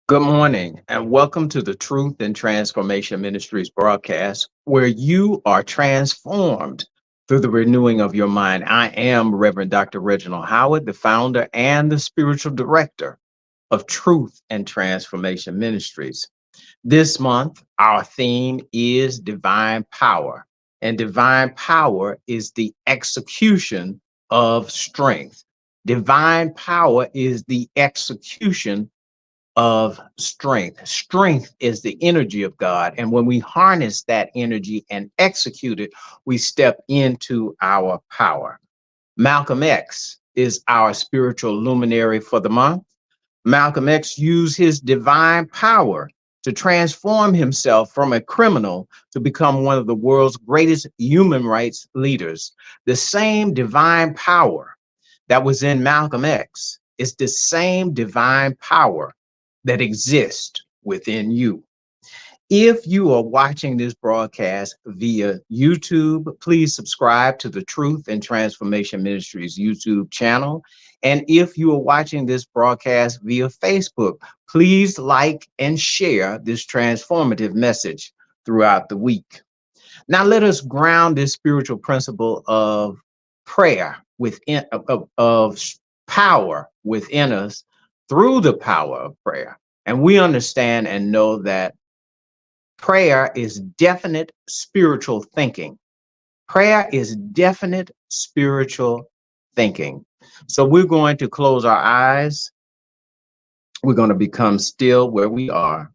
Good morning, and welcome to the Truth and Transformation Ministries broadcast, where you are transformed through the renewing of your mind. I am Reverend Dr. Reginald Howard, the founder and the spiritual director of Truth and Transformation Ministries. This month, our theme is divine power, and divine power is the execution of strength. Divine power is the execution of strength. Strength is the energy of God. And when we harness that energy and execute it, we step into our power. Malcolm X is our spiritual luminary for the month. Malcolm X used his divine power to transform himself from a criminal to become one of the world's greatest human rights leaders. The same divine power that was in Malcolm X is the same divine power that exists within you. If you are watching this broadcast via YouTube, please subscribe to the Truth and Transformation Ministries YouTube channel. And if you are watching this broadcast via Facebook, please like and share this transformative message throughout the week. Now, let us ground this spiritual principle of prayer of power within us through the power of prayer. And we understand and know that prayer is definite spiritual thinking. Prayer is definite spiritual thinking. So we're going to close our eyes. We're going to become still where we are.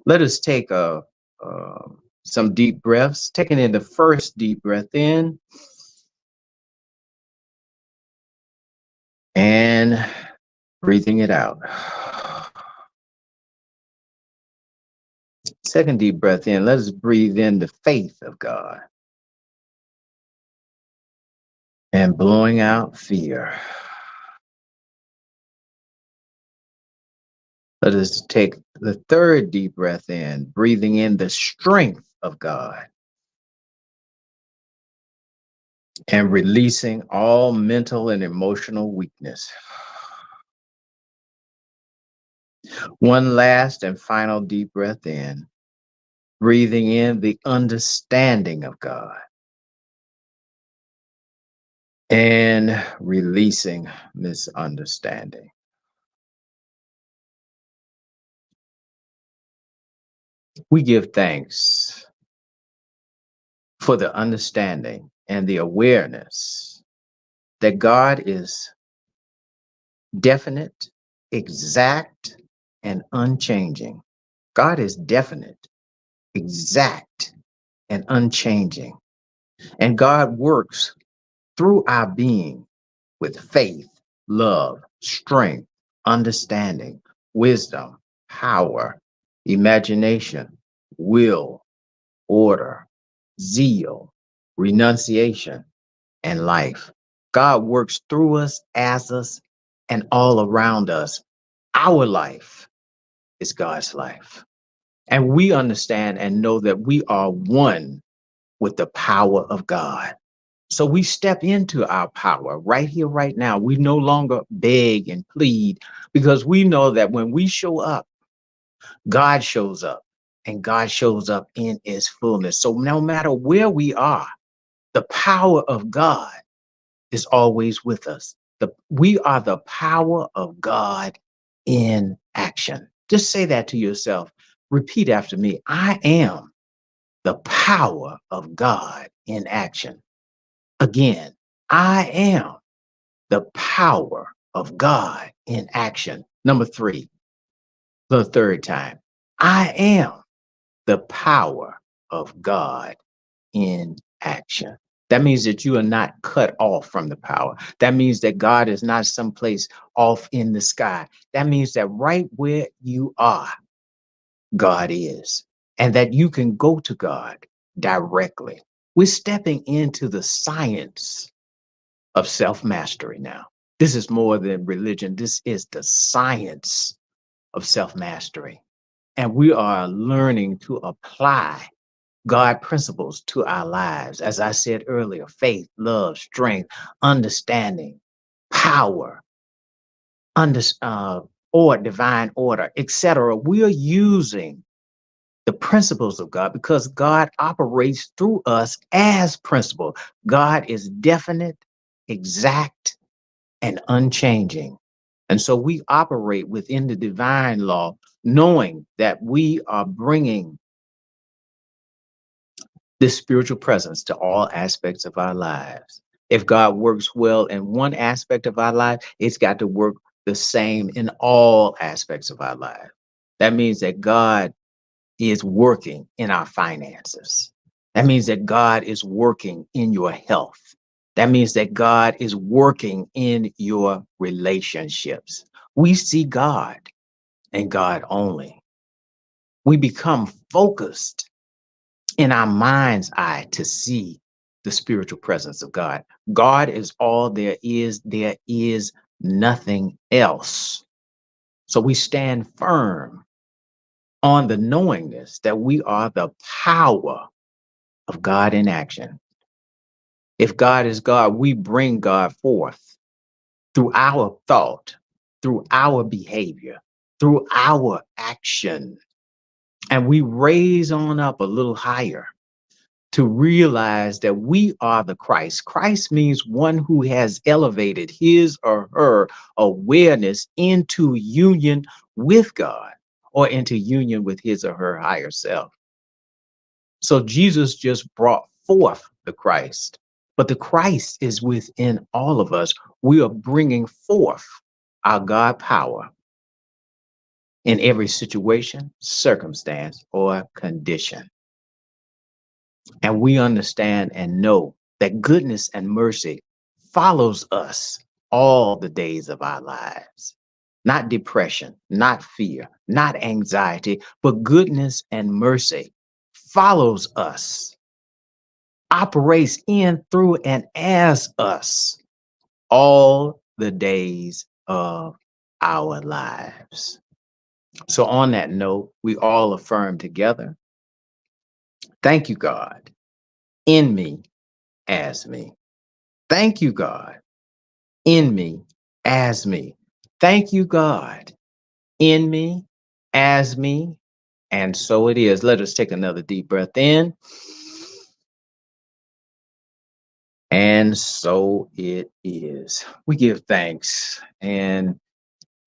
Let us take some deep breaths, taking in the first deep breath in and breathing it out. Second deep breath in. Let us breathe in the faith of God. And blowing out fear. Let us take the third deep breath in, breathing in the strength of God. And releasing all mental and emotional weakness. One last and final deep breath in, breathing in the understanding of God. And releasing misunderstanding. We give thanks for the understanding and the awareness that God is definite, exact, and unchanging. God is definite, exact, and unchanging. And God works through our being with faith, love, strength, understanding, wisdom, power, imagination, will, order, zeal, renunciation, and life. God works through us, as us, and all around us. Our life is God's life. And we understand and know that we are one with the power of God. So we step into our power right here, right now. We no longer beg and plead because we know that when we show up, God shows up and God shows up in his fullness. So no matter where we are, the power of God is always with us. We are the power of God in action. Just say that to yourself. Repeat after me. I am the power of God in action. Again, I am the power of God in action. Number three, the third time. I am the power of God in action. That means that you are not cut off from the power. That means that God is not someplace off in the sky. That means that right where you are, God is, and that you can go to God directly. We're stepping into the science of self-mastery now. This is more than religion. This is the science of self-mastery. And we are learning to apply God principles to our lives. As I said earlier, faith, love, strength, understanding, power, under, or divine order, etc. We are using the principles of God because God operates through us as principle. God is definite, exact, and unchanging. And so we operate within the divine law, knowing that we are bringing this spiritual presence to all aspects of our lives. If God works well in one aspect of our life, it's got to work the same in all aspects of our life. That means that God is working in our finances. That means that God is working in your health. That means that God is working in your relationships. We see God and God only. We become focused in our mind's eye to see the spiritual presence of God. God is all there is nothing else. So we stand firm on the knowingness that we are the power of God in action. If God is God, we bring God forth through our thought, through our behavior, through our action. And we raise on up a little higher to realize that we are the Christ. Christ means one who has elevated his or her awareness into union with God or into union with his or her higher self. So Jesus just brought forth the Christ, but the Christ is within all of us. We are bringing forth our God power in every situation, circumstance, or condition. And we understand and know that goodness and mercy follows us all the days of our lives. Not depression, not fear, not anxiety, but goodness and mercy follows us, operates in, through, and as us all the days of our lives. So, on that note, we all affirm together, thank you, God, in me, as me. Thank you, God, in me, as me. Thank you, God, in me, as me. And so it is. Let us take another deep breath in. And so it is. We give thanks. And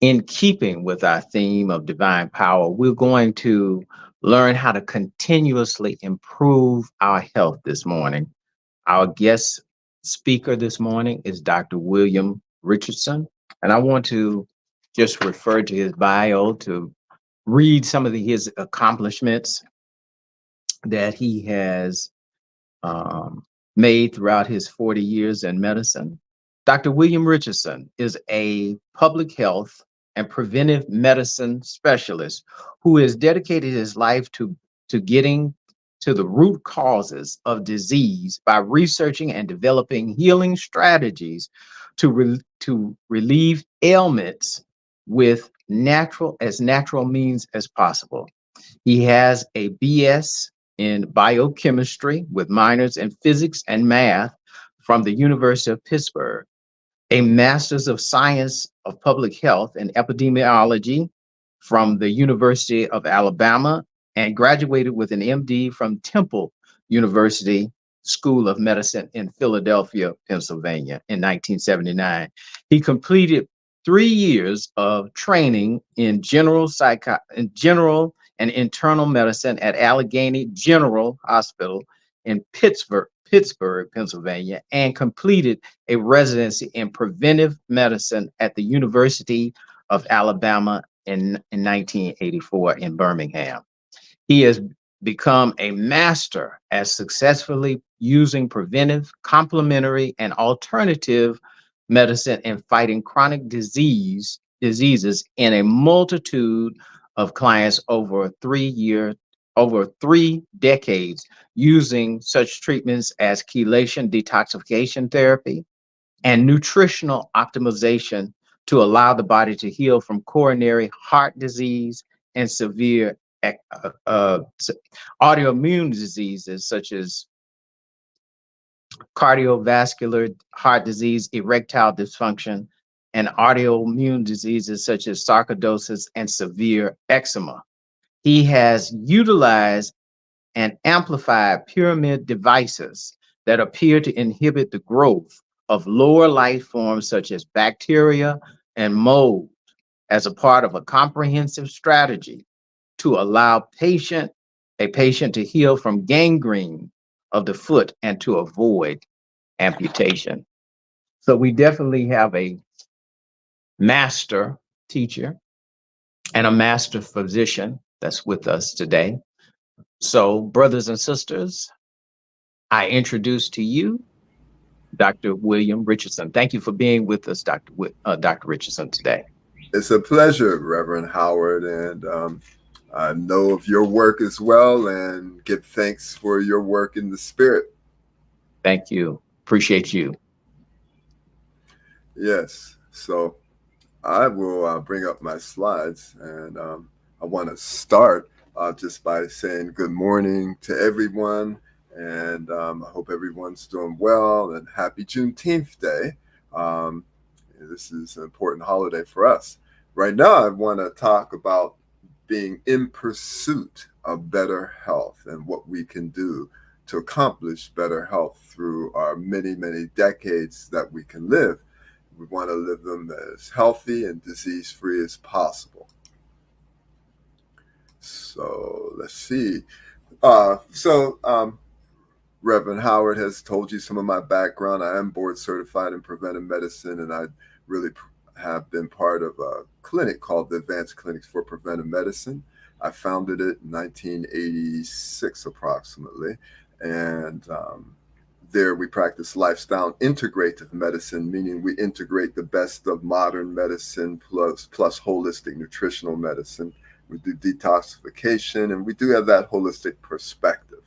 in keeping with our theme of divine power, we're going to learn how to continuously improve our health this morning. Our guest speaker this morning is Dr. William Richardson. And I want to just refer to his bio to read some of his accomplishments that he has um, made throughout his 40 years in medicine. Dr. William Richardson is a public health and preventive medicine specialist who has dedicated his life to getting to the root causes of disease by researching and developing healing strategies to relieve ailments with natural means as possible. He has a BS in biochemistry with minors in physics and math from the University of Pittsburgh, a master's of science of public health and epidemiology from the University of Alabama, and graduated with an MD from Temple University School of Medicine in Philadelphia, Pennsylvania in 1979. He completed 3 years of training in general and internal medicine at Allegheny General Hospital in Pittsburgh, Pennsylvania, and completed a residency in preventive medicine at the University of Alabama in 1984 in Birmingham. He has become a master at successfully using preventive, complementary, and alternative medicine in fighting chronic diseases in a multitude of clients over 3 decades, using such treatments as chelation detoxification therapy and nutritional optimization to allow the body to heal from coronary heart disease and severe autoimmune diseases such as cardiovascular heart disease, erectile dysfunction, and autoimmune diseases such as sarcoidosis and severe eczema. He has utilized and amplified pyramid devices that appear to inhibit the growth of lower life forms such as bacteria and mold as a part of a comprehensive strategy to allow a patient to heal from gangrene of the foot and to avoid amputation. So we definitely have a master teacher and a master physician that's with us today. So, brothers and sisters, I introduce to you Dr. William Richardson. Thank you for being with us, Dr. Richardson, today. It's a pleasure, Reverend Howard, and I know of your work as well and give thanks for your work in the spirit. Thank you. Appreciate you. Yes. So I will bring up my slides, and I want to start just by saying good morning to everyone, and I hope everyone's doing well, and happy Juneteenth Day. Um, this is an important holiday for us. Right now, I want to talk about being in pursuit of better health and what we can do to accomplish better health through our many, many decades that we can live. We want to live them as healthy and disease free as possible. So let's see. Reverend Howard has told you some of my background. I am board certified in preventive medicine, and I really have been part of a clinic called the Advanced Clinics for Preventive Medicine. I founded it in 1986 approximately, and there we practice lifestyle integrative medicine, meaning we integrate the best of modern medicine plus holistic nutritional medicine. We do detoxification, and we do have that holistic perspective.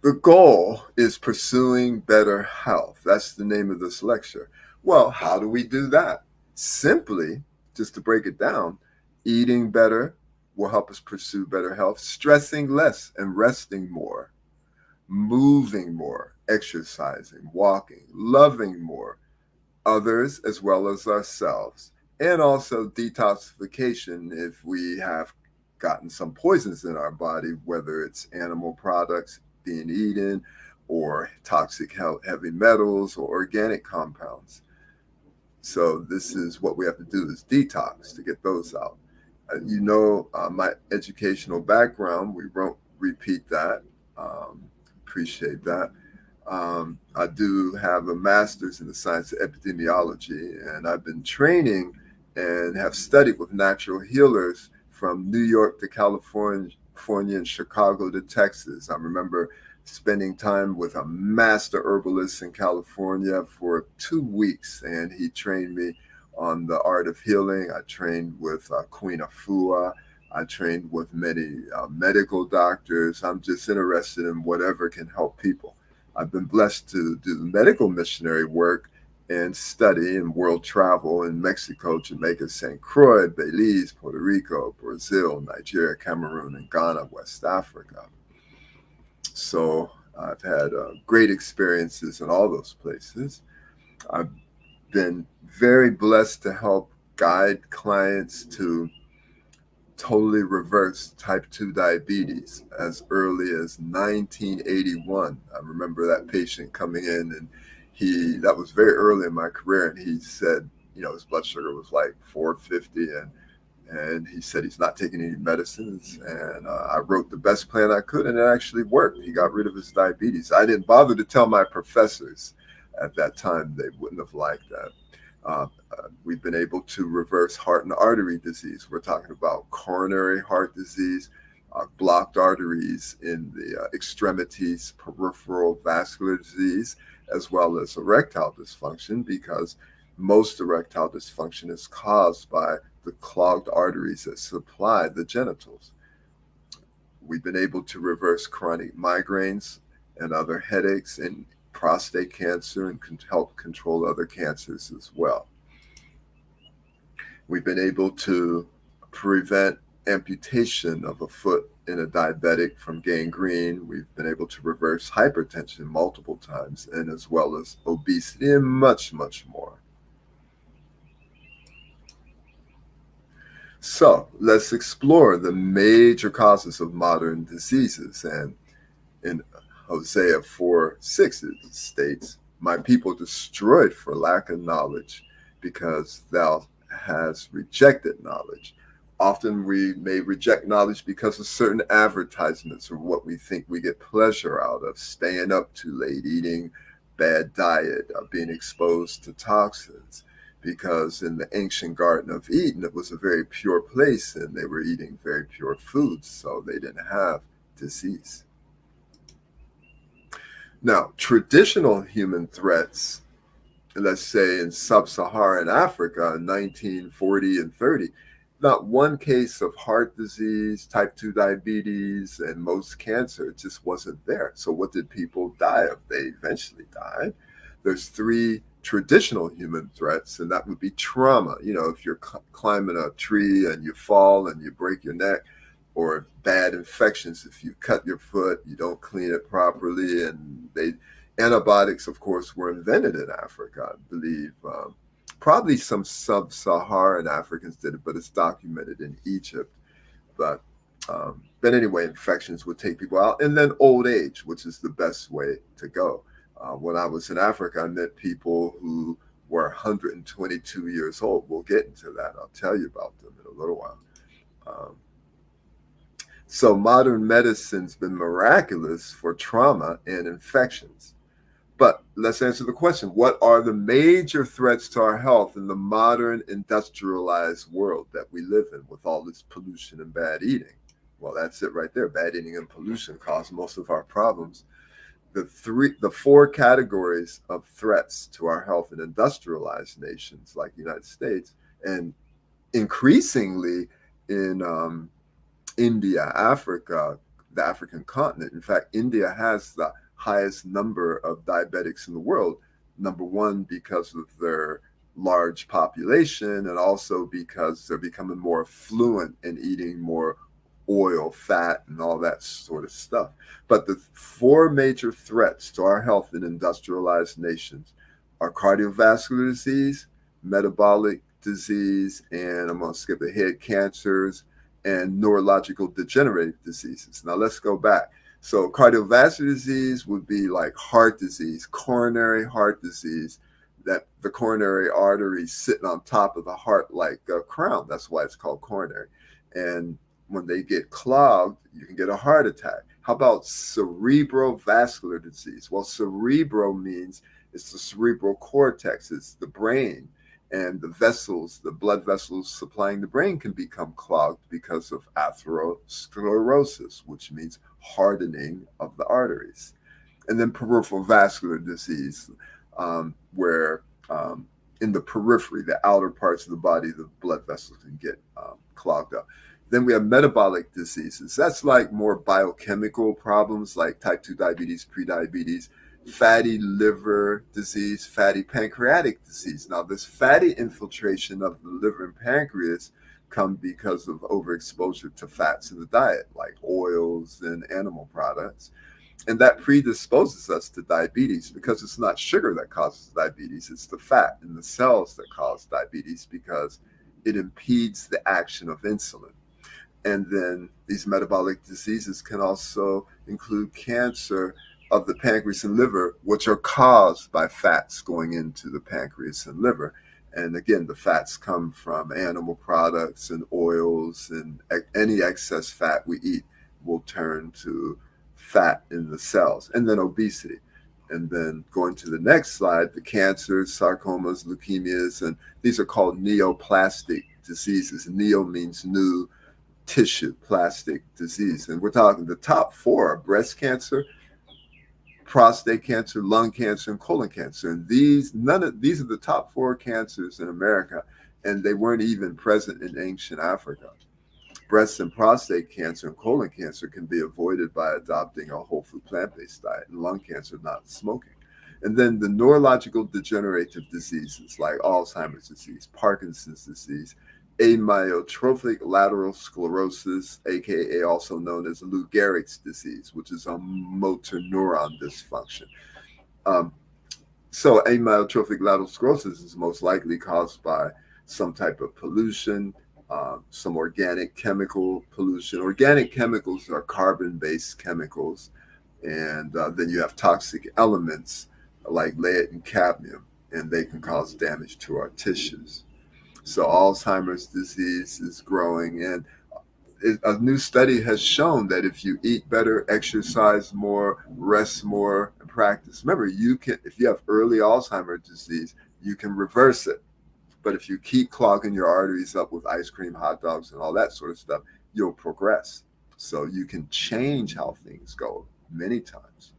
The goal is pursuing better health. That's the name of this lecture. Well, how do we do that? Simply, just to break it down, eating better will help us pursue better health, stressing less and resting more, moving more, exercising, walking, loving more, others as well as ourselves, and also detoxification if we have gotten some poisons in our body, whether it's animal products being eaten or toxic heavy metals or organic compounds. So this is what we have to do is detox to get those out. My educational background, we won't repeat that. Appreciate that. I do have a master's in the science of epidemiology, and I've been training and have studied with natural healers from New York to California and Chicago to Texas. I remember spending time with a master herbalist in California for 2 weeks, and he trained me on the art of healing. I trained with Queen Afua. I trained with many medical doctors. I'm just interested in whatever can help people. I've been blessed to do medical missionary work and study and world travel in Mexico, Jamaica, St. Croix, Belize, Puerto Rico, Brazil, Nigeria, Cameroon, and Ghana, West Africa. So I've had great experiences in all those places. I've been very blessed to help guide clients to totally reverse type 2 diabetes as early as 1981. I remember that patient coming in, and that was very early in my career, and he said, his blood sugar was like 450, and he said he's not taking any medicines. And I wrote the best plan I could, and it actually worked. He got rid of his diabetes. I didn't bother to tell my professors at that time. They wouldn't have liked that. We've been able to reverse heart and artery disease. We're talking about coronary heart disease, blocked arteries in the extremities, peripheral vascular disease, as well as erectile dysfunction, because most erectile dysfunction is caused by the clogged arteries that supply the genitals. We've been able to reverse chronic migraines and other headaches and prostate cancer, and can help control other cancers as well. We've been able to prevent amputation of a foot in a diabetic from gangrene. We've been able to reverse hypertension multiple times, and as well as obesity and much, much more. So let's explore the major causes of modern diseases. And in Hosea 4:6, it states, "My people destroyed for lack of knowledge, because thou hast rejected knowledge." Often we may reject knowledge because of certain advertisements or what we think we get pleasure out of, staying up too late, eating bad diet, being exposed to toxins. Because in the ancient Garden of Eden, it was a very pure place and they were eating very pure foods, so they didn't have disease. Now, traditional human threats, let's say in sub-Saharan Africa in 1940 and 30, not one case of heart disease, type 2 diabetes, and most cancer just wasn't there. So what did people die of? They eventually died. There's three traditional human threats, and that would be trauma. You know, if you're climbing a tree and you fall and you break your neck, or bad infections if you cut your foot, you don't clean it properly, and antibiotics, of course, were invented in Africa, I believe. Probably some sub-Saharan Africans did it, but it's documented in Egypt. But anyway, infections would take people out. And then old age, which is the best way to go. When I was in Africa, I met people who were 122 years old. We'll get into that. I'll tell you about them in a little while. So modern medicine's been miraculous for trauma and infections. But let's answer the question, what are the major threats to our health in the modern industrialized world that we live in with all this pollution and bad eating? Well, that's it right there. Bad eating and pollution cause most of our problems. The four categories of threats to our health in industrialized nations like the United States, and increasingly in India, Africa, the African continent. In fact, India has the highest number of diabetics in the world. Number one, because of their large population, and also because they're becoming more affluent and eating more oil, fat, and all that sort of stuff. But the four major threats to our health in industrialized nations are cardiovascular disease, metabolic disease, and I'm going to skip ahead, cancers, and neurological degenerative diseases. Now let's go back. So cardiovascular disease would be like heart disease, coronary heart disease, that the coronary artery sitting on top of the heart like a crown. That's why it's called coronary. And when they get clogged, you can get a heart attack. How about cerebrovascular disease? Well, cerebro means it's the cerebral cortex, it's the brain. And the vessels, the blood vessels supplying the brain can become clogged because of atherosclerosis, which means hardening of the arteries. And then peripheral vascular disease, where in the periphery, the outer parts of the body, the blood vessels can get clogged up. Then we have metabolic diseases. That's like more biochemical problems like type 2 diabetes, prediabetes, fatty liver disease, fatty pancreatic disease. Now, this fatty infiltration of the liver and pancreas come because of overexposure to fats in the diet, like oils and animal products. And that predisposes us to diabetes because it's not sugar that causes diabetes, it's the fat in the cells that cause diabetes because it impedes the action of insulin. And then these metabolic diseases can also include cancer of the pancreas and liver, which are caused by fats going into the pancreas and liver. And again, the fats come from animal products and oils, and any excess fat we eat will turn to fat in the cells. And then obesity. And then going to the next slide, the cancers, sarcomas, leukemias, and these are called neoplastic diseases. Neo means new, tissue plastic disease. And we're talking the top four are breast cancer, prostate cancer, lung cancer, and colon cancer. And these are the top four cancers in America, and they weren't even present in ancient Africa. Breast and prostate cancer and colon cancer can be avoided by adopting a whole food plant-based diet, and lung cancer not smoking. And then the neurological degenerative diseases like Alzheimer's disease, Parkinson's disease, amyotrophic lateral sclerosis, aka also known as Lou Gehrig's disease, which is a motor neuron dysfunction. Um, so amyotrophic lateral sclerosis is most likely caused by some type of pollution, some organic chemical pollution. Organic chemicals are carbon-based chemicals, and then you have toxic elements like lead and cadmium, and they can cause damage to our tissues. So Alzheimer's disease is growing, and a new study has shown that if you eat better, exercise more, rest more, and practice, remember, you can, if you have early Alzheimer's disease, you can reverse it. But if you keep clogging your arteries up with ice cream, hot dogs, and all that sort of stuff, you'll progress. So you can change how things go many times.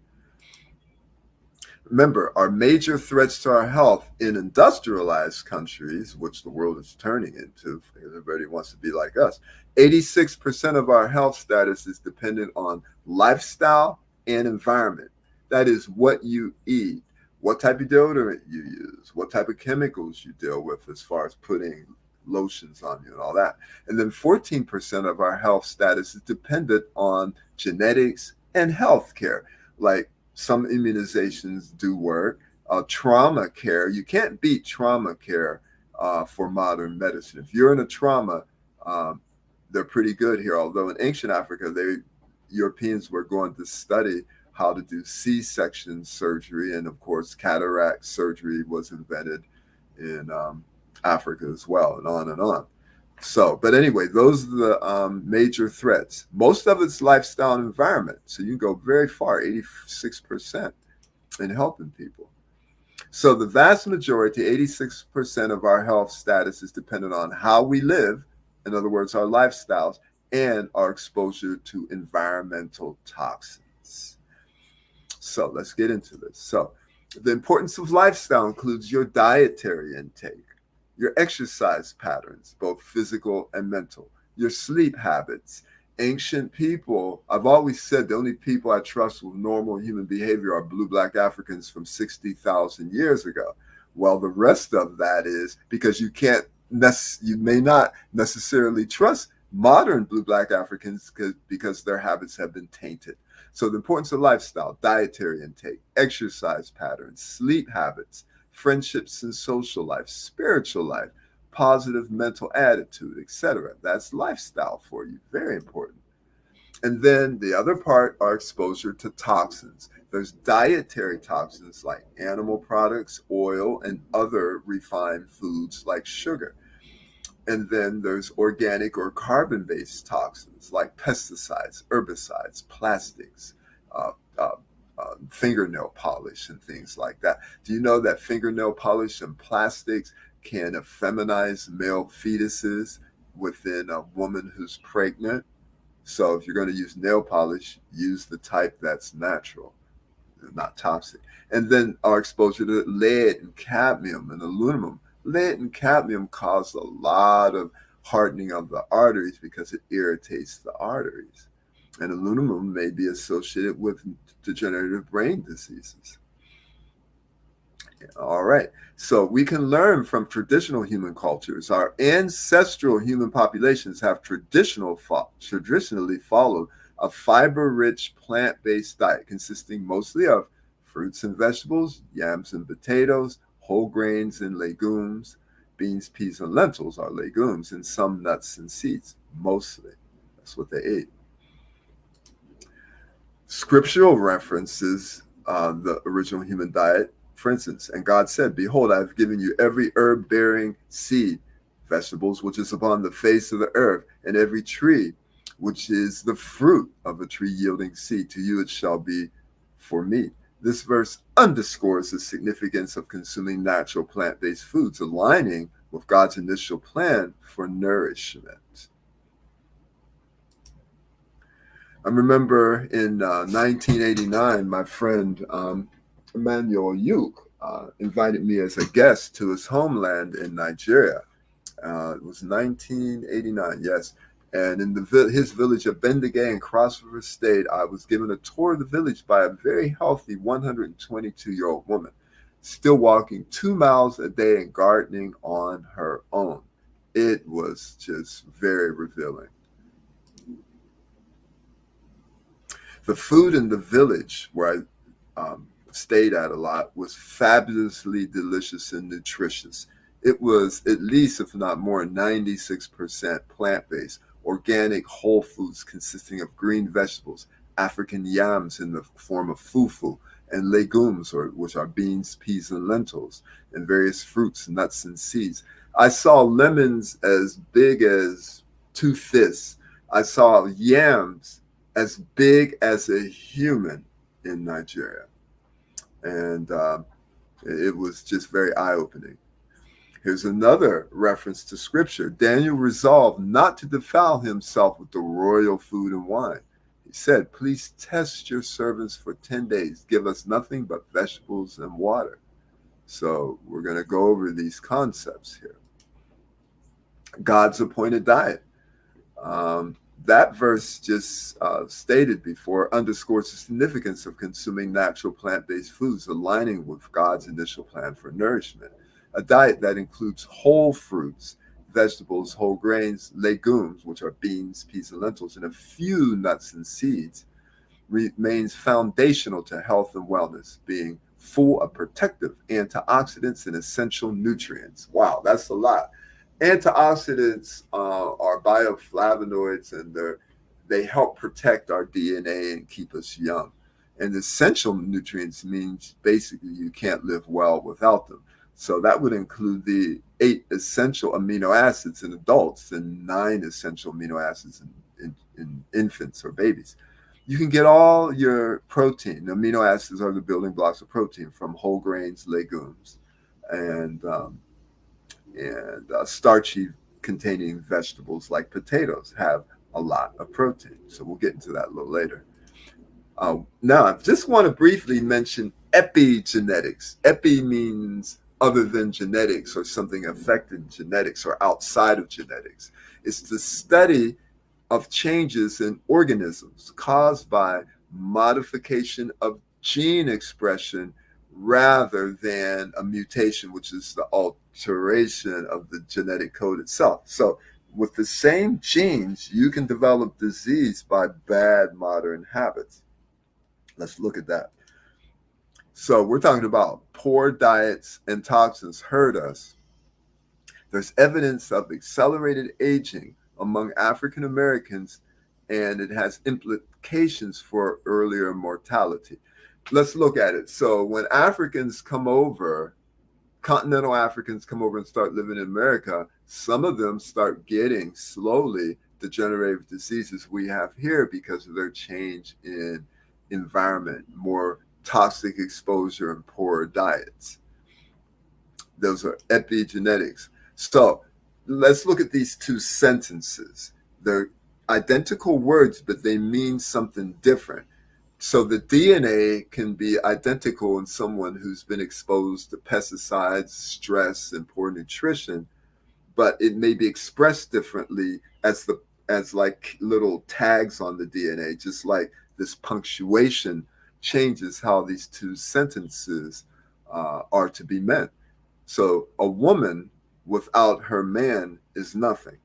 Remember, our major threats to our health in industrialized countries, which the world is turning into, because everybody wants to be like us, 86% of our health status is dependent on lifestyle and environment. That is what you eat, what type of deodorant you use, what type of chemicals you deal with as far as putting lotions on you and all that. And then 14% of our health status is dependent on genetics and healthcare, like some immunizations do work. Trauma care, you can't beat trauma care for modern medicine. If you're in a trauma, um, they're pretty good here. Although in ancient Africa, Europeans were going to study how to do C-section surgery, and of course, cataract surgery was invented in Africa as well, and on and on. So, but anyway, those are the major threats. Most of it's lifestyle and environment. So you can go very far, 86% in helping people. So the vast majority, 86% of our health status is dependent on how we live, in other words, our lifestyles, and our exposure to environmental toxins. So let's get into this. So the importance of lifestyle includes your dietary intake, your exercise patterns, both physical and mental, your sleep habits. Ancient people, I've always said the only people I trust with normal human behavior are blue black Africans from 60,000 years ago. Well, the rest of that is because you may not necessarily trust modern blue black Africans because their habits have been tainted. So the importance of lifestyle, dietary intake, exercise patterns, sleep habits, friendships and social life, spiritual life, positive mental attitude, etc. That's lifestyle for you. Very important. And then the other part are exposure to toxins. There's dietary toxins like animal products, oil, and other refined foods like sugar. And then there's organic or carbon-based toxins like pesticides, herbicides, plastics, uh, uh, fingernail polish, and things like that. Do you know that fingernail polish and plastics can effeminize male fetuses within a woman who's pregnant? So if you're going to use nail polish, use the type that's natural, not toxic. And then our exposure to lead and cadmium and aluminum. Lead and cadmium cause a lot of hardening of the arteries because it irritates the arteries. And aluminum may be associated with degenerative brain diseases. All right. So we can learn from traditional human cultures. Our ancestral human populations have traditionally followed a fiber-rich plant-based diet consisting mostly of fruits and vegetables, yams and potatoes, whole grains and legumes. Beans, peas, and lentils are legumes, and some nuts and seeds, mostly. That's what they ate. Scriptural references the original human diet. For instance, and God said, "Behold, I have given you every herb-bearing seed, vegetables which is upon the face of the earth, and every tree which is the fruit of a tree yielding seed. To you it shall be for meat." This verse underscores the significance of consuming natural plant-based foods, aligning with God's initial plan for nourishment. I remember in 1989, my friend Emmanuel Yuk invited me as a guest to his homeland in Nigeria. It was 1989, yes. And in his village of Bendigay in Cross River State, I was given a tour of the village by a very healthy 122-year-old woman, still walking 2 miles a day and gardening on her own. It was was just very revealing. The food in the village where I stayed at a lot was fabulously delicious and nutritious. It was at least, if not more, 96% plant based, organic whole foods consisting of green vegetables, African yams in the form of fufu, and legumes, which are beans, peas, and lentils, and various fruits, nuts, and seeds. I saw lemons as big as two fists. I saw yams as big as a human in Nigeria. And it was just very eye opening. Here's another reference to scripture. Daniel resolved not to defile himself with the royal food and wine. He said, "Please test your servants for 10 days. Give us nothing but vegetables and water." So we're going to go over these concepts here. God's appointed diet. That verse just stated before underscores the significance of consuming natural plant-based foods, aligning with God's initial plan for nourishment. A diet that includes whole fruits, vegetables, whole grains, legumes, which are beans, peas, and lentils, and a few nuts and seeds, remains foundational to health and wellness, being full of protective antioxidants and essential nutrients. Wow, that's a lot. Antioxidants are bioflavonoids, and they help protect our DNA and keep us young. And essential nutrients means basically you can't live well without them. So that would include the 8 essential amino acids in adults and 9 essential amino acids in infants or babies. You can get all your protein. Amino acids are the building blocks of protein from whole grains, legumes, and starchy containing vegetables like potatoes have a lot of protein. So we'll get into that a little later. Now, I just want to briefly mention epigenetics. Epi means other than genetics or something affecting genetics or outside of genetics. It's the study of changes in organisms caused by modification of gene expression rather than a mutation, which is the alteration of the genetic code itself. So with the same genes, you can develop disease by bad modern habits. Let's look at that. So we're talking about poor diets and toxins hurt us. There's evidence of accelerated aging among African Americans, and it has implications for earlier mortality. Let's look at it. So when Africans come over, continental Africans come over and start living in America, some of them start getting slowly degenerative diseases we have here because of their change in environment, more toxic exposure, and poorer diets. Those are epigenetics. So let's look at these two sentences. They're identical words, but they mean something different. So the DNA can be identical in someone who's been exposed to pesticides, stress, and poor nutrition, but it may be expressed differently as like little tags on the DNA, just like this punctuation changes how these two sentences are to be meant. So a woman without her man is nothing.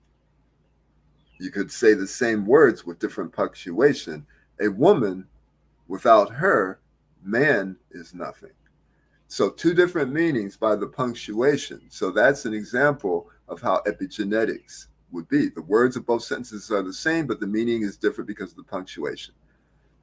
You could say the same words with different punctuation. A woman without her man is nothing. So two different meanings by the punctuation. So that's an example of how epigenetics would be. The words of both sentences are the same, but the meaning is different because of the punctuation.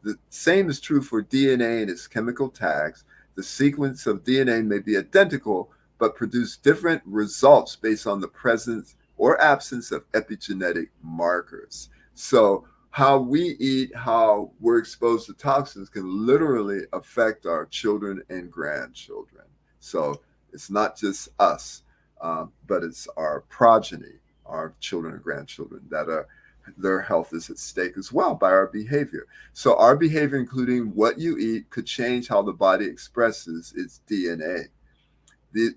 The same is true for DNA and its chemical tags. The sequence of DNA may be identical, but produce different results based on the presence or absence of epigenetic markers. So how we eat, how we're exposed to toxins can literally affect our children and grandchildren. So it's not just us, but it's our progeny, our children and grandchildren their health is at stake as well by our behavior. So our behavior, including what you eat, could change how the body expresses its DNA.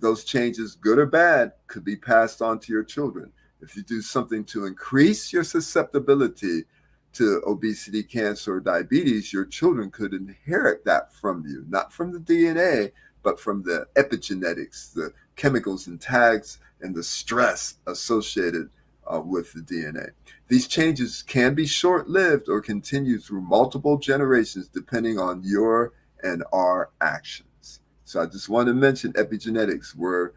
Those changes, good or bad, could be passed on to your children. If you do something to increase your susceptibility to obesity, cancer, or diabetes, your children could inherit that from you, not from the DNA, but from the epigenetics, the chemicals and tags, and the stress associated with the DNA. These changes can be short-lived or continue through multiple generations depending on your and our actions. So I just want to mention epigenetics, where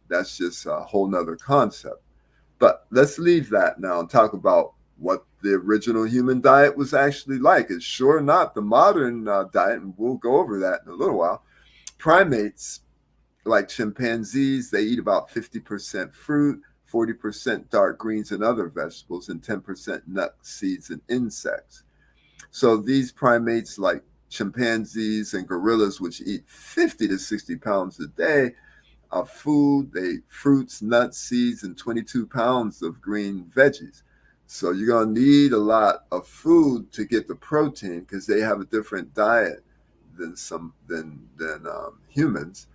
that's just a whole nother concept. But let's leave that now and talk about what the original human diet was actually like. It's sure not the modern diet, and we'll go over that in a little while. Primates, like chimpanzees, they eat about 50% fruit, 40% dark greens and other vegetables, and 10% nuts, seeds, and insects. So these primates, like chimpanzees and gorillas, which eat 50 to 60 pounds a day of food, they fruits, nuts, seeds, and 22 pounds of green veggies. So you're going to need a lot of food to get the protein, because they have a different diet than humans.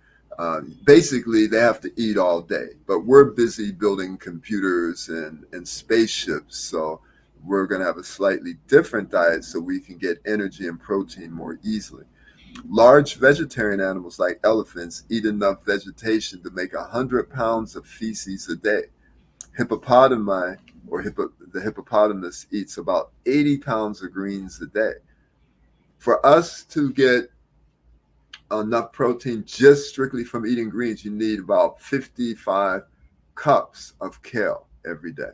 Basically, they have to eat all day, but we're busy building computers and spaceships. So we're going to have a slightly different diet so we can get energy and protein more easily. Large vegetarian animals like elephants eat enough vegetation to make 100 pounds of feces a day. Hippopotami, the hippopotamus, eats about 80 pounds of greens a day. For us to get enough protein just strictly from eating greens, you need about 55 cups of kale every day.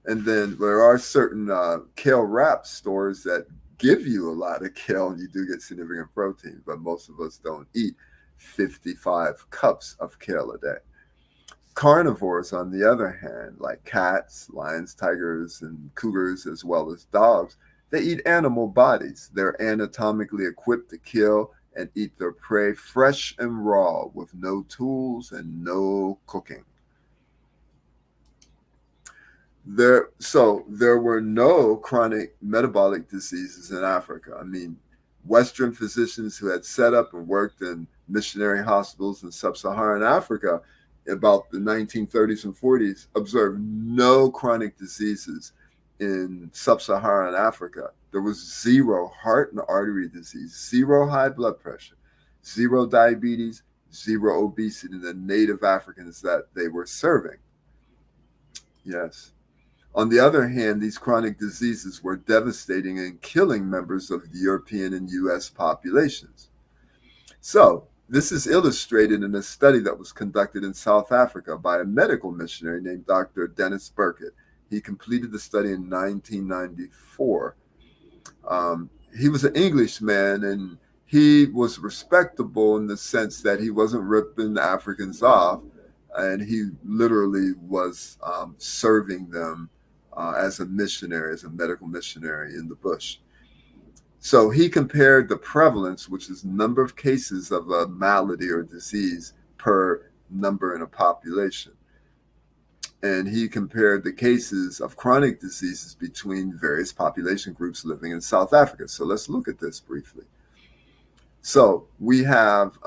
And then there are certain kale wrap stores that give you a lot of kale, and you do get significant protein, but most of us don't eat 55 cups of kale a day. Carnivores, on the other hand, like cats, lions, tigers, and cougars, as well as dogs, they eat animal bodies. They're anatomically equipped to kill and eat their prey fresh and raw with no tools and no cooking. There were no chronic metabolic diseases in Africa. I mean, Western physicians who had set up and worked in missionary hospitals in sub-Saharan Africa about the 1930s and 40s observed no chronic diseases in sub-Saharan Africa. There was zero heart and artery disease, zero high blood pressure, zero diabetes, zero obesity in the native Africans that they were serving. Yes. On the other hand, these chronic diseases were devastating and killing members of the European and U.S. populations. So, this is illustrated in a study that was conducted in South Africa by a medical missionary named Dr. Dennis Burkitt. He completed the study in 1994. He was an Englishman, and he was respectable in the sense that he wasn't ripping Africans off, and he literally was serving them as a missionary, as a medical missionary in the bush. So he compared the prevalence, which is number of cases of a malady or disease per number in a population. And he compared the cases of chronic diseases between various population groups living in South Africa. So let's look at this briefly. So we have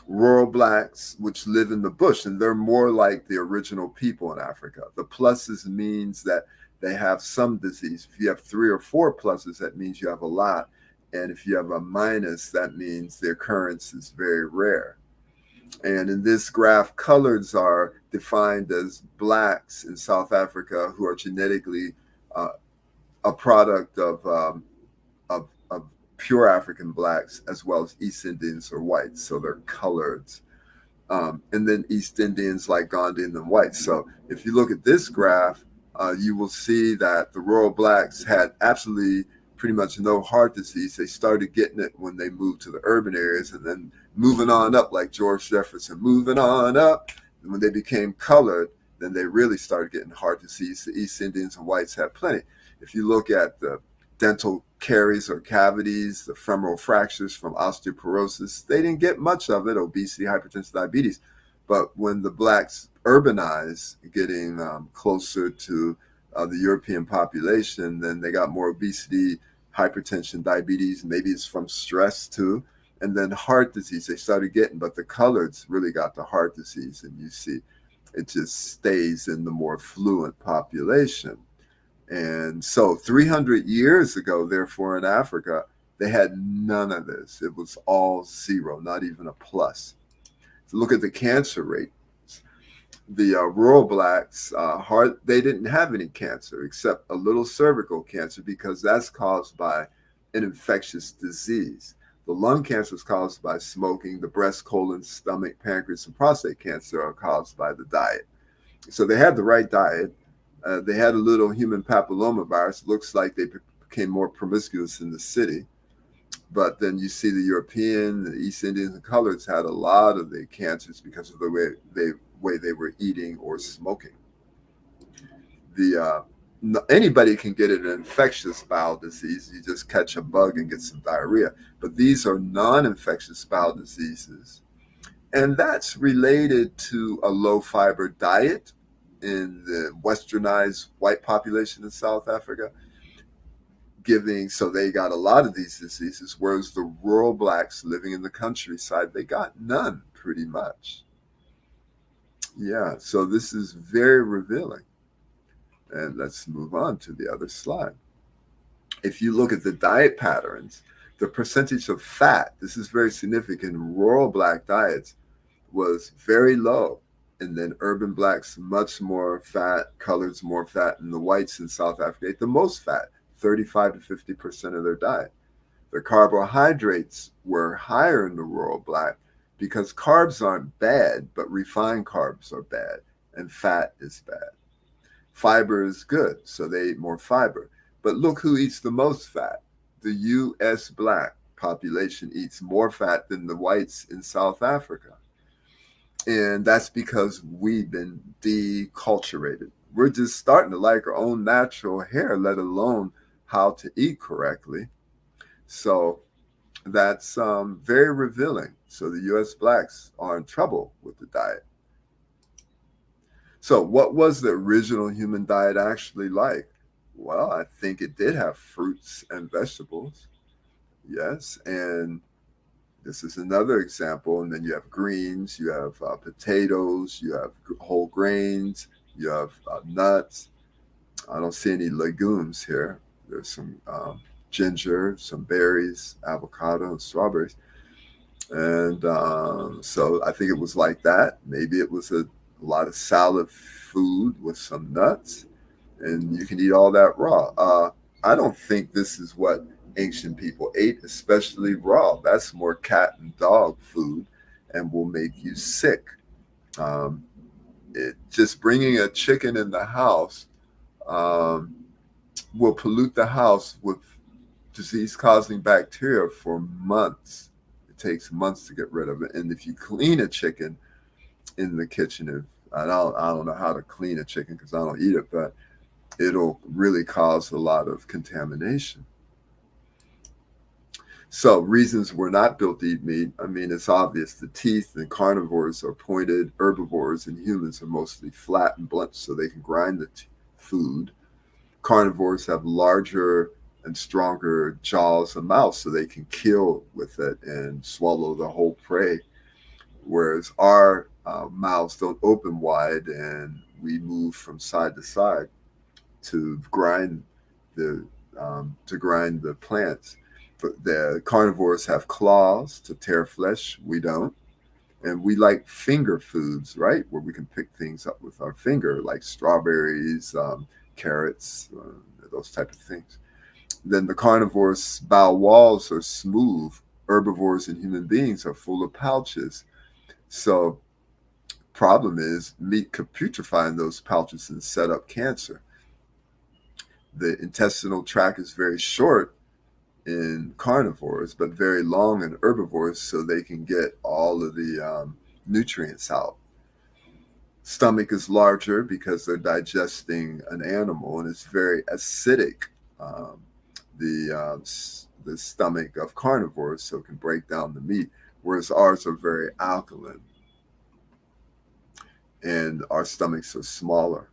rural blacks, which live in the bush, and they're more like the original people in Africa. The pluses means that they have some disease. If you have 3 or 4 pluses, that means you have a lot. And if you have a minus, that means the occurrence is very rare. And in this graph, coloreds are defined as blacks in South Africa who are genetically a product of pure African blacks, as well as East Indians or whites. So they're coloreds. And then East Indians like Ghanaian and whites. So if you look at this graph, you will see that the rural blacks had absolutely pretty much no heart disease. They started getting it when they moved to the urban areas, and then moving on up, like George Jefferson, moving on up. And when they became colored, then they really started getting heart disease. The East Indians and whites had plenty. If you look at the dental caries or cavities, the femoral fractures from osteoporosis, they didn't get much of it, obesity, hypertension, diabetes. But when the blacks urbanized, getting closer to the European population, then they got more obesity, hypertension, diabetes, maybe it's from stress too, and then heart disease they started getting, but the coloreds really got the heart disease, and you see it just stays in the more fluent population. And so 300 years ago, therefore, in Africa, They had none of this. It was all zero, not even a plus. So look at the cancer rate. The rural blacks, they didn't have any cancer except a little cervical cancer because that's caused by an infectious disease. The lung cancer is caused by smoking. The breast, colon, stomach, pancreas, and prostate cancer are caused by the diet. So they had the right diet. They had a little human papillomavirus. Looks like they became more promiscuous in the city. But then you see the European, the East Indians, and coloreds had a lot of the cancers because of the way they were eating or smoking. Anybody can get an infectious bowel disease. You just catch a bug and get some diarrhea. But these are non-infectious bowel diseases. And that's related to a low fiber diet in the westernized white population in South Africa, so they got a lot of these diseases, whereas the rural blacks living in the countryside, they got none pretty much. Yeah, so this is very revealing. And let's move on to the other slide. If you look at the diet patterns, the percentage of fat, this is very significant, rural black diets was very low. And then urban blacks, much more fat, coloreds more fat, and the whites in South Africa ate the most fat, 35 to 50% of their diet. The carbohydrates were higher in the rural black because carbs aren't bad, but refined carbs are bad, and fat is bad. Fiber is good, so they ate more fiber. But look who eats the most fat. The U.S. black population eats more fat than the whites in South Africa. And that's because we've been deculturated. We're just starting to like our own natural hair, let alone how to eat correctly. So that's very revealing. So the U.S. blacks are in trouble with the diet. So what was the original human diet actually like? Well, I think it did have fruits and vegetables. Yes. And this is another example. And then you have greens, you have potatoes, you have whole grains, you have nuts. I don't see any legumes here. There's some ginger, some berries, avocado, and strawberries. And so I think it was like that. Maybe it was a lot of salad food with some nuts, and you can eat all that raw. I don't think this is what ancient people ate, especially raw. That's more cat and dog food and will make you sick. Um, just bringing a chicken in the house um, will pollute the house with disease causing bacteria for months. It takes months to get rid of it. And if you clean a chicken in the kitchen, I don't know how to clean a chicken because I don't eat it, but it'll really cause a lot of contamination. So reasons we're not built to eat meat, I mean, it's obvious. The teeth in carnivores are pointed, herbivores and humans are mostly flat and blunt so they can grind the food. Carnivores have larger and stronger jaws and mouths so they can kill with it and swallow the whole prey, whereas our mouths don't open wide and we move from side to side to grind the plants. But the carnivores have claws to tear flesh. We don't. And we like finger foods, right? Where we can pick things up with our finger, like strawberries, carrots, those type of things. Then the carnivores' bowel walls are smooth. Herbivores and human beings are full of pouches. So problem is meat could putrefy in those pouches and set up cancer. The intestinal tract is very short in carnivores, but very long in herbivores, so they can get all of the nutrients out. Stomach is larger because they're digesting an animal, and it's very acidic. Um, the stomach of carnivores, so it can break down the meat, whereas ours are very alkaline, and our stomachs are smaller.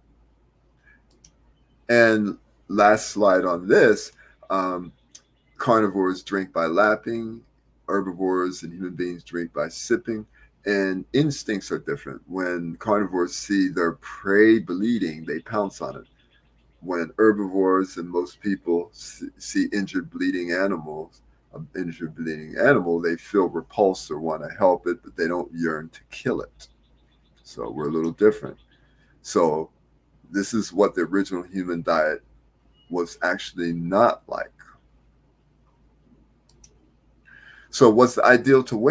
And last slide on this. Carnivores drink by lapping, herbivores and human beings drink by sipping, and instincts are different. When carnivores see their prey bleeding, they pounce on it. When herbivores and most people see injured, bleeding animals, an injured bleeding animal, they feel repulsed or want to help it, but they don't yearn to kill it. So we're a little different. So this is what the original human diet was actually not like. So what's the ideal to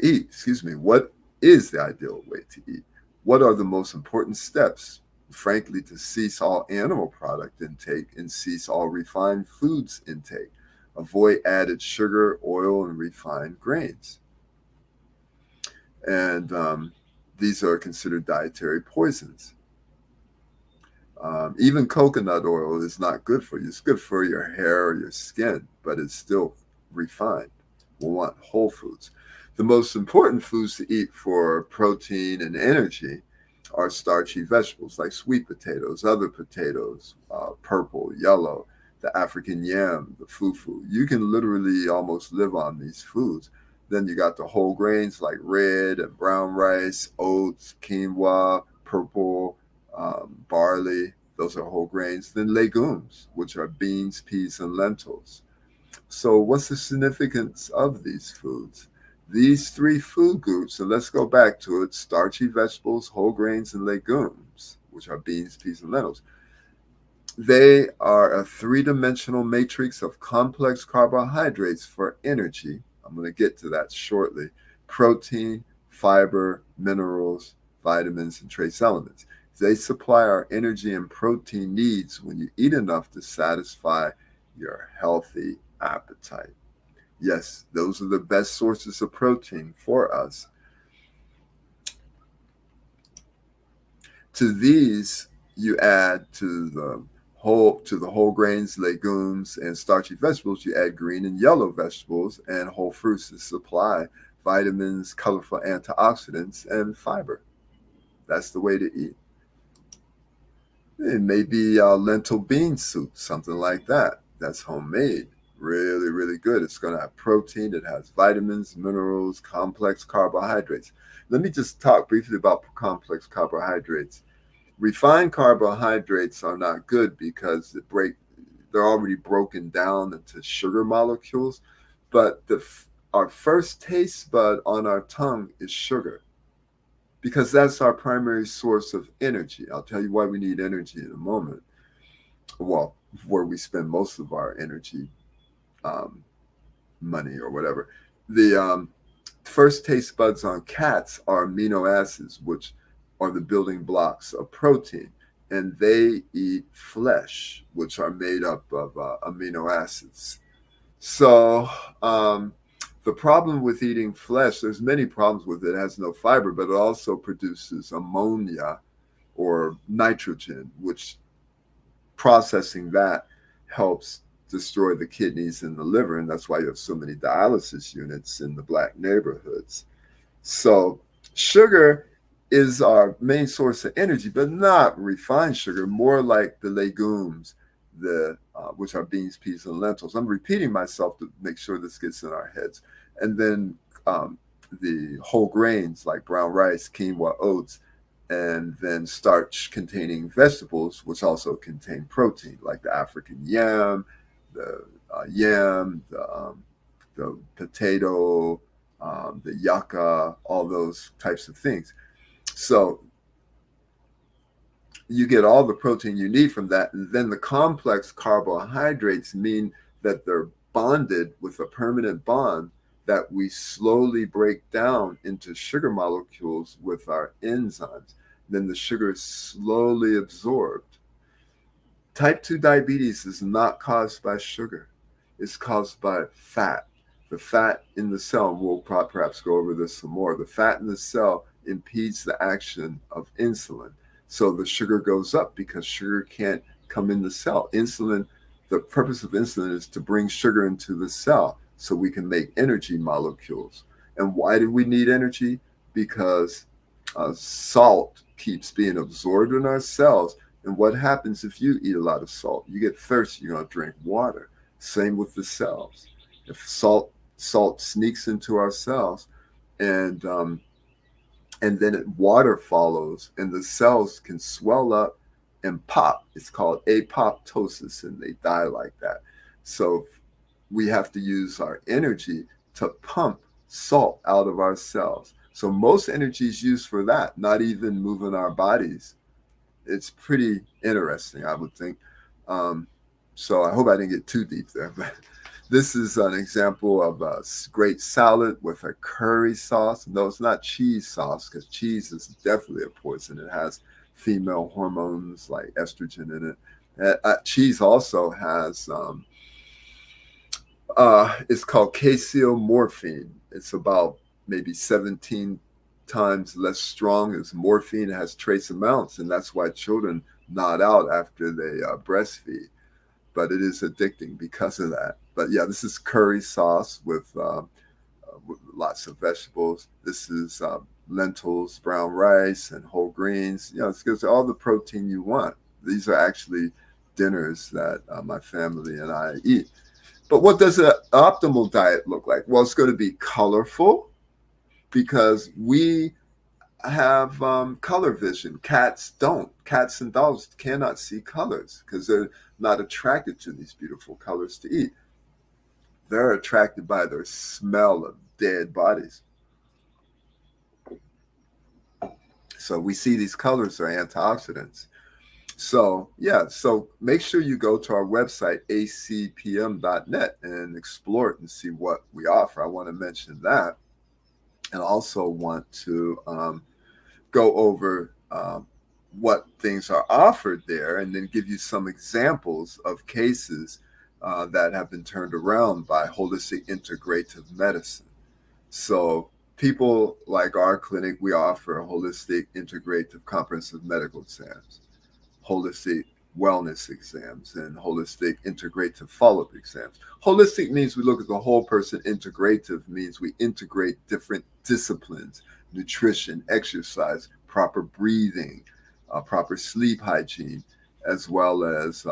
eat? Excuse me. What is the ideal way to eat? What are the most important steps? Frankly, to cease all animal product intake and cease all refined foods intake. Avoid added sugar, oil, and refined grains. And these are considered dietary poisons. Even coconut oil is not good for you. It's good for your hair or your skin, but it's still refined. We'll want whole foods. The most important foods to eat for protein and energy are starchy vegetables like sweet potatoes, other potatoes, purple, yellow, the African yam, the fufu. You can literally almost live on these foods. Then you got the whole grains like red and brown rice, oats, quinoa, purple, barley. Those are whole grains. Then legumes, which are beans, peas, and lentils. So, what's the significance of these foods? These three food groups, and let's go back to it: starchy vegetables, whole grains, and legumes, which are beans, peas, and lentils. They are a three-dimensional matrix of complex carbohydrates for energy. I'm going to get to that shortly. Protein, fiber, minerals, vitamins, and trace elements. They supply our energy and protein needs when you eat enough to satisfy your healthy appetite. Yes, those are the best sources of protein for us. To these, you add to the whole grains, legumes, and starchy vegetables, you add green and yellow vegetables and whole fruits to supply vitamins, colorful antioxidants, and fiber. That's the way to eat. It may be lentil bean soup, something like that. That's homemade. Really, really good. It's going to have protein, it has vitamins, minerals, complex carbohydrates. Let me just talk briefly about complex carbohydrates. Refined carbohydrates are not good because they're already broken down into sugar molecules, but our first taste bud on our tongue is sugar because that's our primary source of energy. I'll tell you why we need energy in a moment. Well, where we spend most of our energy, um, money or whatever. The first taste buds on cats are amino acids, which are the building blocks of protein. And they eat flesh, which are made up of amino acids. So, the problem with eating flesh, there's many problems with it. It has no fiber, but it also produces ammonia or nitrogen, which processing that helps destroy the kidneys and the liver. And that's why you have so many dialysis units in the black neighborhoods. So sugar is our main source of energy, but not refined sugar, more like the legumes, which are beans, peas, and lentils. I'm repeating myself to make sure this gets in our heads. And then the whole grains like brown rice, quinoa, oats, and then starch containing vegetables, which also contain protein, like the African yam, the potato, the yucca, all those types of things. So you get all the protein you need from that. And then the complex carbohydrates mean that they're bonded with a permanent bond that we slowly break down into sugar molecules with our enzymes. Then the sugar is slowly absorbed. Type 2 diabetes is not caused by sugar, it's caused by fat. The fat in the cell, and we'll perhaps go over this some more, the fat in the cell impedes the action of insulin. So the sugar goes up because sugar can't come in the cell. The purpose of insulin is to bring sugar into the cell so we can make energy molecules. And why do we need energy? Because salt keeps being absorbed in our cells. And what happens if you eat a lot of salt? You get thirsty, you're going to drink water. Same with the cells. If salt sneaks into our cells, and then water follows, and the cells can swell up and pop. It's called apoptosis, and they die like that. So we have to use our energy to pump salt out of our cells. So most energy is used for that, not even moving our bodies. It's pretty interesting, I would think. Um, so I hope I didn't get too deep there, but this is an example of a great salad with a curry sauce. No, it's not cheese sauce because cheese is definitely a poison. It has female hormones like estrogen in it. Cheese also has it's called casomorphine. It's about maybe 17 times less strong as morphine. It has trace amounts, and that's why children nod out after they breastfeed. But it is addicting because of that. But yeah, this is curry sauce with lots of vegetables. This is lentils, brown rice, and whole greens. You know, it gives all the protein you want. These are actually dinners that my family and I eat. But what does an optimal diet look like? Well, it's going to be colorful because we have color vision. Cats don't. Cats and dogs cannot see colors because they're not attracted to these beautiful colors to eat. They're attracted by their smell of dead bodies. So we see these colors are antioxidants. So, yeah, so make sure you go to our website, acpm.net, and explore it and see what we offer. I want to mention that. And also want to go over what things are offered there and then give you some examples of cases that have been turned around by holistic integrative medicine. So, people like our clinic, we offer holistic integrative comprehensive medical exams, holistic wellness exams, and holistic integrative follow-up exams. Holistic means we look at the whole person. Integrative means we integrate different disciplines: nutrition, exercise, proper breathing, proper sleep hygiene, as well as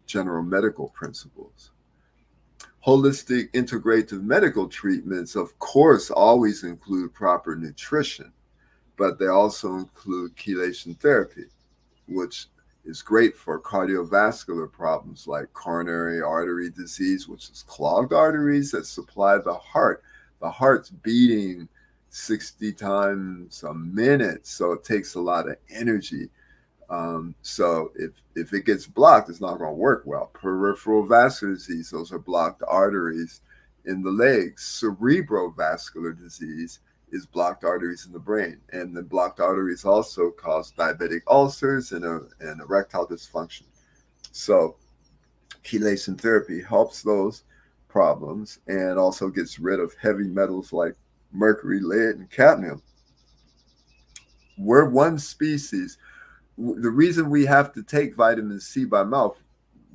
general medical principles. Holistic integrative medical treatments, of course, always include proper nutrition, but they also include chelation therapy, which is great for cardiovascular problems like coronary artery disease, which is clogged arteries that supply the heart. The heart's beating 60 times a minute, so it takes a lot of energy. So if it gets blocked, it's not going to work well. Peripheral vascular disease, those are blocked arteries in the legs. Cerebral vascular disease is blocked arteries in the brain. And the blocked arteries also cause diabetic ulcers and erectile dysfunction. So chelation therapy helps those problems and also gets rid of heavy metals like mercury, lead, and cadmium. We're one species. The reason we have to take vitamin C by mouth,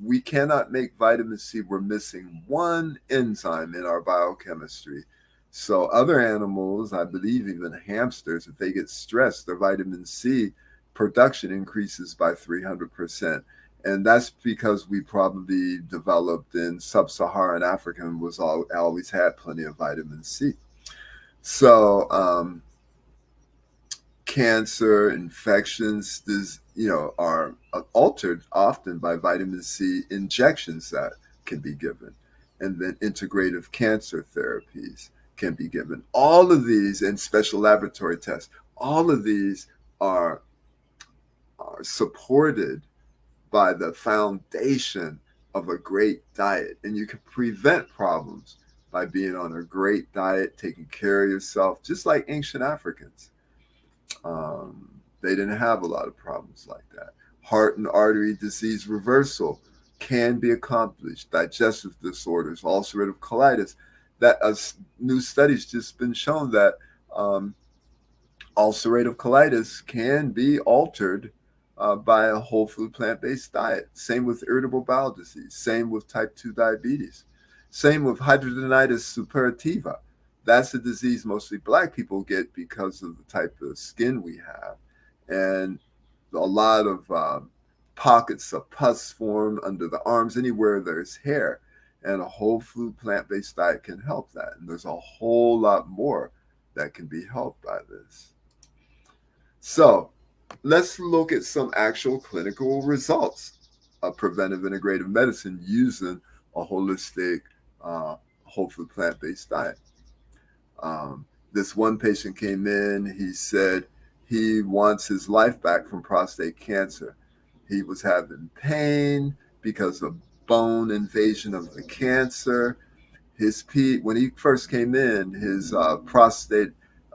we cannot make vitamin C. We're missing one enzyme in our biochemistry. So other animals, I believe even hamsters, if they get stressed, their vitamin C production increases by 300%. And that's because we probably developed in sub-Saharan Africa and always had plenty of vitamin C. So cancer, infections, are altered often by vitamin C injections that can be given, and then integrative cancer therapies can be given. All of these and special laboratory tests, all of these are supported by the foundation of a great diet, and you can prevent problems by being on a great diet, taking care of yourself, just like ancient Africans. Um, they didn't have a lot of problems like that. Heart and artery disease reversal can be accomplished. Digestive disorders, ulcerative colitis. That new studies just been shown that um, ulcerative colitis can be altered by a whole food plant-based diet. Same with irritable bowel disease. Same with type 2 diabetes. Same with hidradenitis suppurativa. That's a disease mostly black people get because of the type of skin we have. And a lot of pockets of pus form under the arms, anywhere there's hair. And a whole food plant-based diet can help that. And there's a whole lot more that can be helped by this. So let's look at some actual clinical results of preventive integrative medicine using a holistic whole food plant-based diet. Um, this one patient came in. He said he wants his life back from prostate cancer. He was having pain because of bone invasion of the cancer. When he first came in, his prostate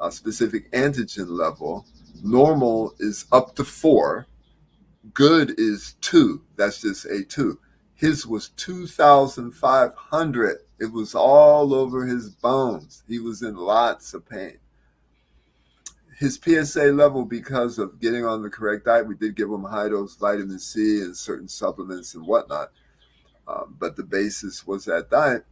specific antigen level normal is up to 4. Good is 2. That's just A2. His was 2,500. It was all over his bones. He was in lots of pain. His PSA level, because of getting on the correct diet, we did give him high dose vitamin C and certain supplements and whatnot. But the basis was that diet.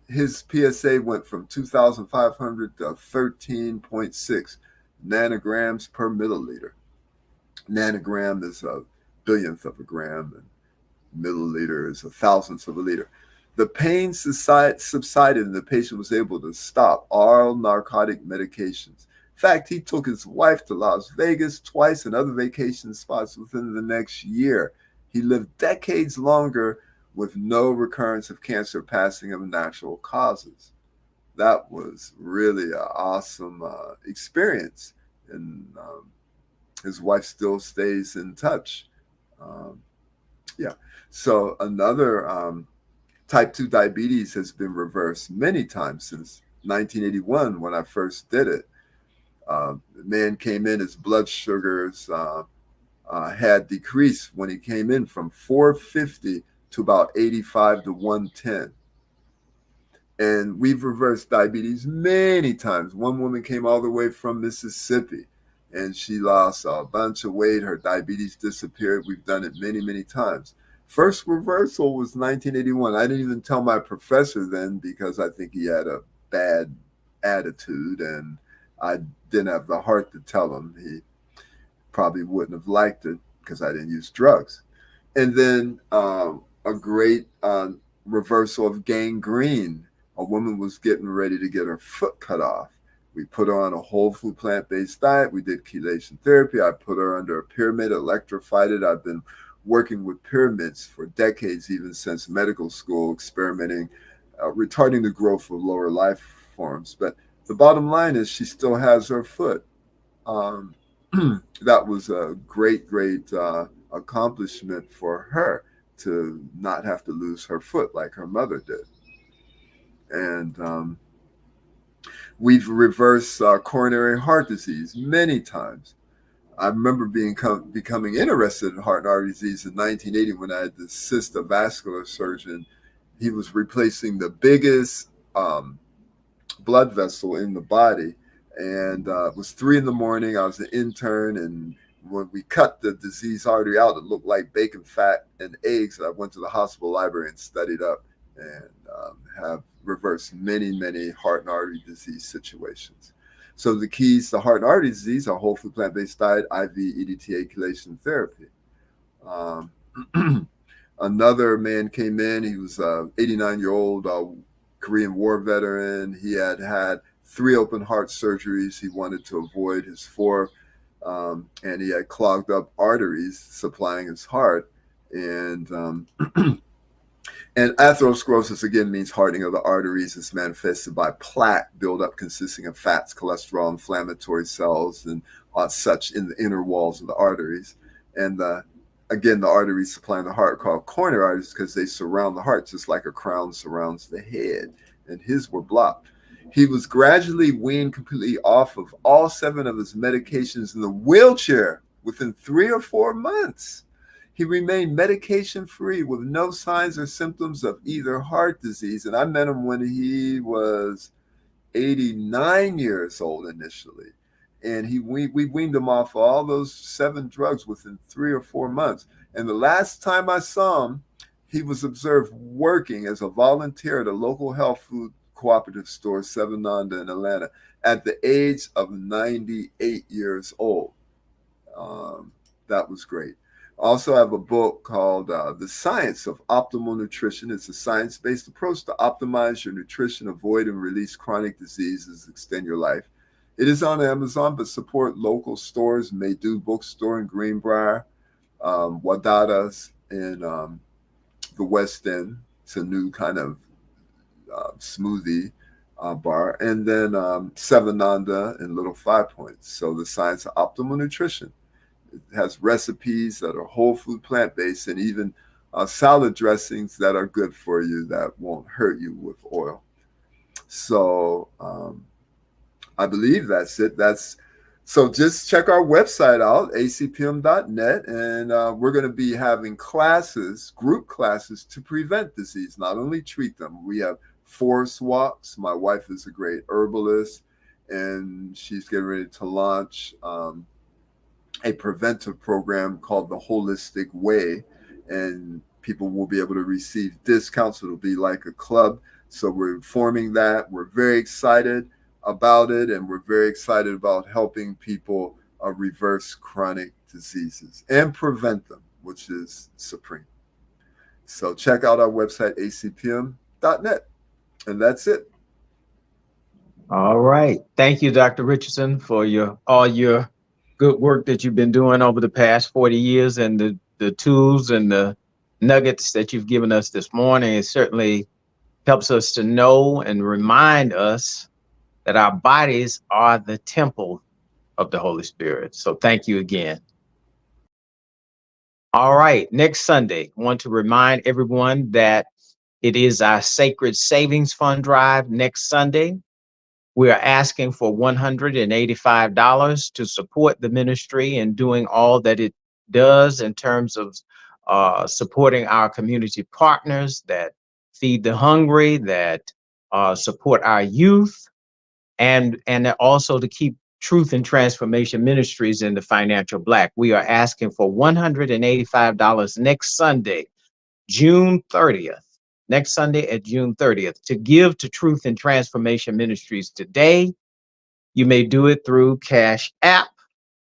His PSA went from 2,500 to 13.6 nanograms per milliliter. Nanogram is a billionth of a gram, and milliliter is a thousandth of a liter. The pain subsided, and the patient was able to stop all narcotic medications. In fact, he took his wife to Las Vegas twice and other vacation spots within the next year. He lived decades longer with no recurrence of cancer passing of natural causes. That was really an awesome experience. And his wife still stays in touch. Um, yeah. So another type 2 diabetes has been reversed many times since 1981 when I first did it. The man came in, his blood sugars had decreased when he came in from 450 to about 85 to 110. And we've reversed diabetes many times. One woman came all the way from Mississippi and she lost a bunch of weight. Her diabetes disappeared. We've done it many, many times. First reversal was 1981. I didn't even tell my professor then because I think he had a bad attitude and I didn't have the heart to tell him. He probably wouldn't have liked it because I didn't use drugs. And then a great reversal of gangrene. A woman was getting ready to get her foot cut off. We put her on a whole food plant-based diet. We did chelation therapy. I put her under a pyramid, electrified it. I've been working with pyramids for decades, even since medical school, experimenting, retarding the growth of lower life forms. But the bottom line is she still has her foot. That was a great, great accomplishment for her to not have to lose her foot like her mother did. And we've reversed coronary heart disease many times. I remember becoming interested in heart and artery disease in 1980 when I had to assist a vascular surgeon. He was replacing the biggest blood vessel in the body. And it was 3 a.m. I was an intern, and when we cut the diseased artery out, it looked like bacon fat and eggs. I went to the hospital library and studied up and have reversed many, many heart and artery disease situations. So the keys to heart and artery disease are whole food plant-based diet, IV, EDTA, chelation therapy. Another man came in. He was an 89-year-old Korean War veteran. He had 3 open heart surgeries. He wanted to avoid his 4th, and he had clogged up arteries supplying his heart. And and atherosclerosis again means hardening of the arteries. It's manifested by plaque buildup consisting of fats, cholesterol, inflammatory cells, and such in the inner walls of the arteries. And again, the arteries supplying the heart are called coronary arteries because they surround the heart just like a crown surrounds the head. And his were blocked. He was gradually weaned completely off of all 7 of his medications in the wheelchair within 3 or 4 months. He remained medication-free with no signs or symptoms of either heart disease. And I met him when he was 89 years old initially. And we weaned him off all those 7 drugs within 3 or 4 months. And the last time I saw him, he was observed working as a volunteer at a local health food cooperative store, Seven Nanda in Atlanta, at the age of 98 years old. That was great. Also, I have a book called The Science of Optimal Nutrition. It's a science-based approach to optimize your nutrition, avoid and release chronic diseases, extend your life. It is on Amazon, but support local stores, Maydew Bookstore in Greenbrier, Wadada's in the West End. It's a new kind of smoothie bar, and then Sevananda and Little 5 Points. So the Science of Optimal Nutrition. It has recipes that are whole food, plant-based, and even salad dressings that are good for you that won't hurt you with oil. So I believe that's it. So just check our website out, acpm.net, and we're going to be having classes, group classes, to prevent disease, not only treat them. We have forest walks. My wife is a great herbalist, and she's getting ready to launch a preventive program called the Holistic Way, and people will be able to receive discounts. It'll be like a club. So we're forming that. We're very excited about it, and we're very excited about helping people reverse chronic diseases and prevent them, which is supreme. So check out our website, acpm.net, and that's it. All right. Thank you, Dr. Richardson, for all your good work that you've been doing over the past 40 years, and the tools and the nuggets that you've given us this morning. It certainly helps us to know and remind us that our bodies are the temple of the Holy Spirit. So thank you again. All right, next Sunday, I want to remind everyone that it is our Sacred Savings Fund Drive next Sunday. We are asking for $185 to support the ministry and doing all that it does in terms of supporting our community partners that feed the hungry, that support our youth, and also to keep Truth and Transformation Ministries in the financial black. We are asking for $185 next Sunday, June 30th. Next Sunday at June 30th, to give to Truth and Transformation Ministries today. You may do it through Cash App,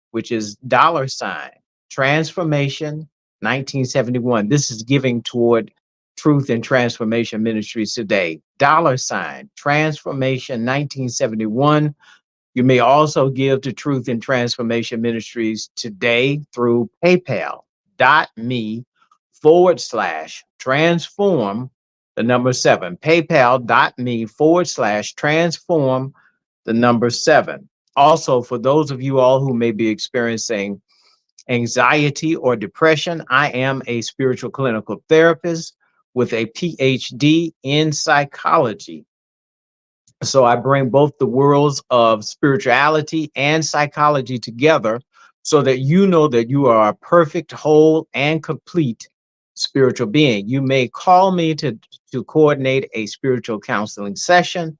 which is $Transformation 1971. This is giving toward Truth and Transformation Ministries today. Transformation 1971. You may also give to Truth and Transformation Ministries today through PayPal.me/transform the number 7. PayPal.me/transform the number 7. Also, for those of you all who may be experiencing anxiety or depression, I am a spiritual clinical therapist with a Ph.D. in psychology. So I bring both the worlds of spirituality and psychology together so that you know that you are a perfect, whole, and complete spiritual being. You may call me to coordinate a spiritual counseling session.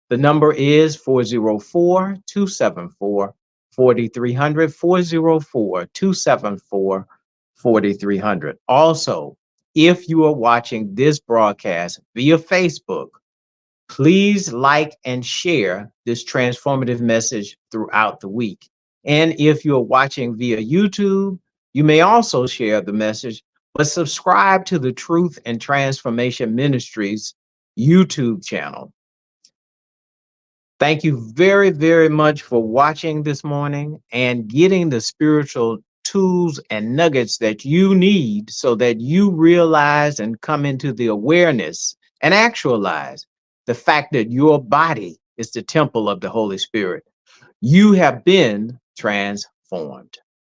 The number is 404-274-4300, 404-274-4300. Also, if you are watching this broadcast via Facebook, please like and share this transformative message throughout the week. And if you're watching via YouTube, you may also share the message, but subscribe to the Truth and Transformation Ministries YouTube channel. Thank you very, very much for watching this morning and getting the spiritual tools and nuggets that you need so that you realize and come into the awareness and actualize the fact that your body is the temple of the Holy Spirit. You have been transformed.